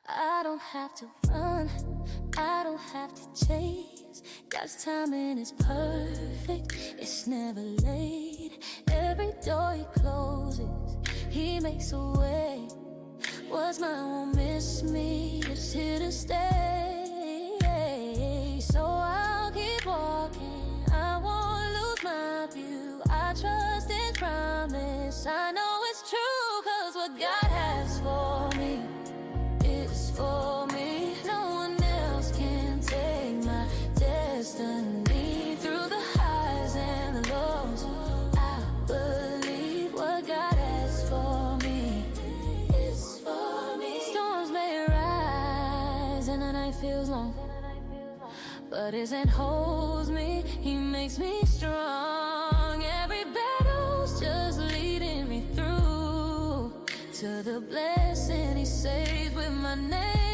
I don't have to run, I don't have to chase. God's timing is perfect, it's never late. Every door he closes, he makes a way. What's mine won't miss me, it's here to stay. So I'll keep walking, I won't lose my view. I trust his promise, I know it's true. Cause what God has for me is for me. No one else can take my destiny. Through the highs and the lows, I believe what God has for me is for me. Storms may rise and the night feels long, but his hand holds me, he makes me strong. Every battle's just leading me through to the blessing he saves with my name.